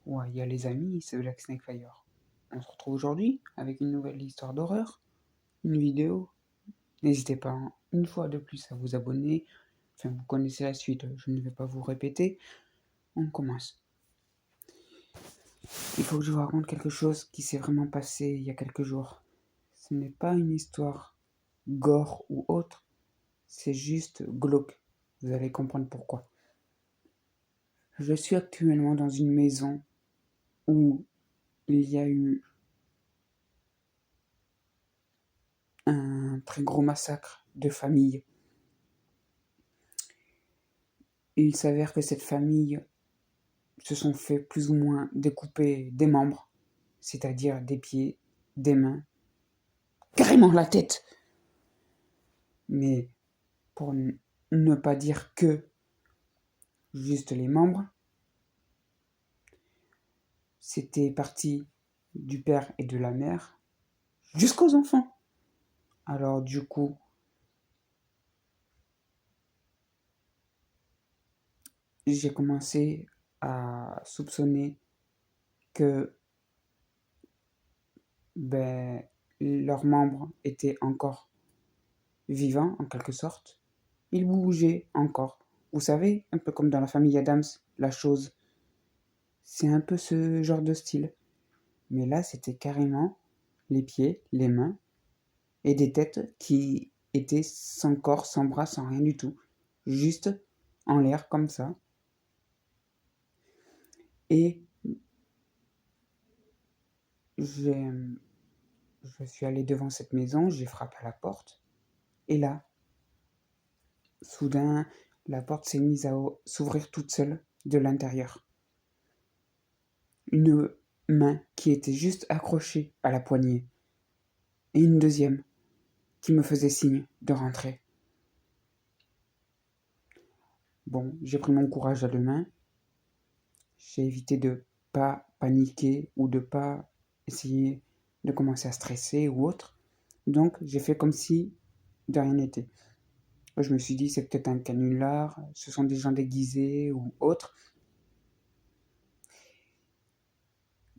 Ouais, il y a les amis, c'est Black Snake Fire. On se retrouve aujourd'hui avec une nouvelle histoire d'horreur, une vidéo. N'hésitez pas une fois de plus à vous abonner. Enfin, vous connaissez la suite, je ne vais pas vous répéter. On commence. Il faut que je vous raconte quelque chose qui s'est vraiment passé il y a quelques jours. Ce n'est pas une histoire gore ou autre, c'est juste glauque. Vous allez comprendre pourquoi. Je suis actuellement dans une maison où il y a eu un très gros massacre de famille. Il s'avère que cette famille se sont fait plus ou moins découper des membres, c'est-à-dire des pieds, des mains, carrément la tête. Mais pour ne pas dire que juste les membres, c'était parti du père et de la mère jusqu'aux enfants. Alors du coup, j'ai commencé à soupçonner que ben, leurs membres étaient encore vivants en quelque sorte. Ils bougeaient encore. Vous savez, un peu comme dans la famille Adams, la chose. C'est un peu ce genre de style. Mais là, c'était carrément les pieds, les mains et des têtes qui étaient sans corps, sans bras, sans rien du tout. Juste en l'air comme ça. Et j'ai, je suis allé devant cette maison, j'ai frappé à la porte. Et là, soudain, la porte s'est mise à s'ouvrir toute seule de l'intérieur. Une main qui était juste accrochée à la poignée. Et une deuxième qui me faisait signe de rentrer. Bon, j'ai pris mon courage à deux mains. J'ai évité de pas paniquer ou de pas essayer de commencer à stresser ou autre. Donc, j'ai fait comme si de rien n'était. Je me suis dit, c'est peut-être un canular, ce sont des gens déguisés ou autre.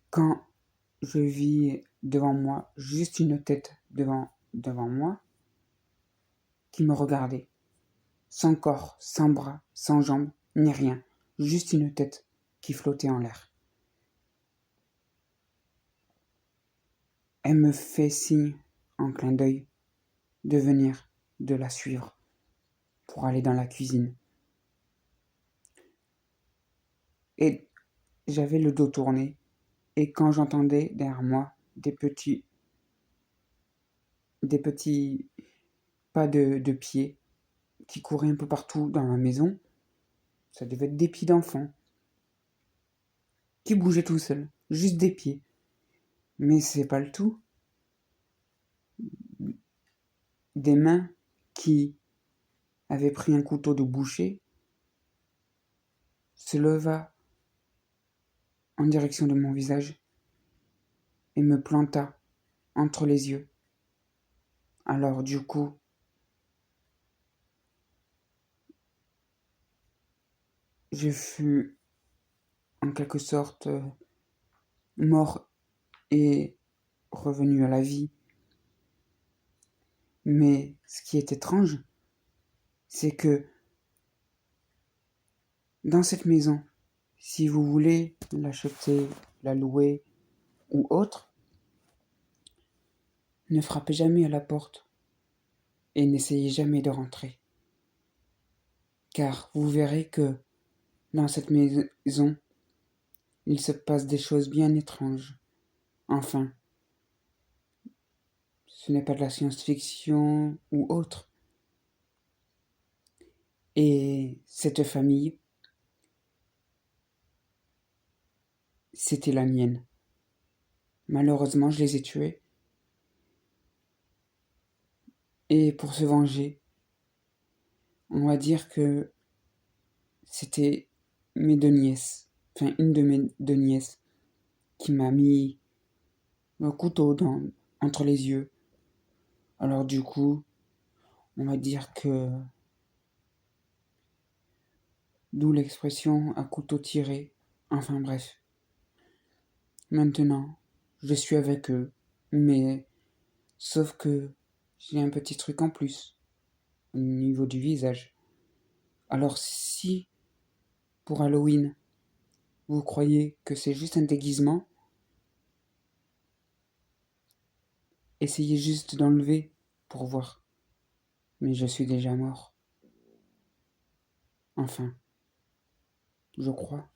Quand je vis devant moi juste une tête devant moi qui me regardait, sans corps, sans bras, sans jambes, ni rien, juste une tête qui flottait en l'air. Elle me fait signe, en clin d'œil, de venir, de la suivre, pour aller dans la cuisine. Et j'avais le dos tourné, et quand j'entendais derrière moi des petits pas de pieds qui couraient un peu partout dans la maison, ça devait être des pieds d'enfants, qui bougeaient tout seuls, juste des pieds. Mais c'est pas le tout. Des mains qui avaient pris un couteau de boucher se leva en direction de mon visage et me planta entre les yeux. Alors du coup, je fus en quelque sorte mort et revenu à la vie. Mais ce qui est étrange, c'est que dans cette maison, si vous voulez l'acheter, la louer ou autre, ne frappez jamais à la porte et n'essayez jamais de rentrer. Car vous verrez que dans cette maison, il se passe des choses bien étranges. Enfin, ce n'est pas de la science-fiction ou autre. Et cette famille, c'était la mienne. Malheureusement, je les ai tués. Et pour se venger, on va dire que c'était mes deux nièces, enfin une de mes deux nièces, qui m'a mis le couteau entre les yeux. Alors du coup, on va dire que d'où l'expression à couteau tiré. Enfin bref. Maintenant, je suis avec eux, mais sauf que j'ai un petit truc en plus au niveau du visage. Alors si, pour Halloween, vous croyez que c'est juste un déguisement, essayez juste d'enlever pour voir. Mais je suis déjà mort. Enfin, je crois.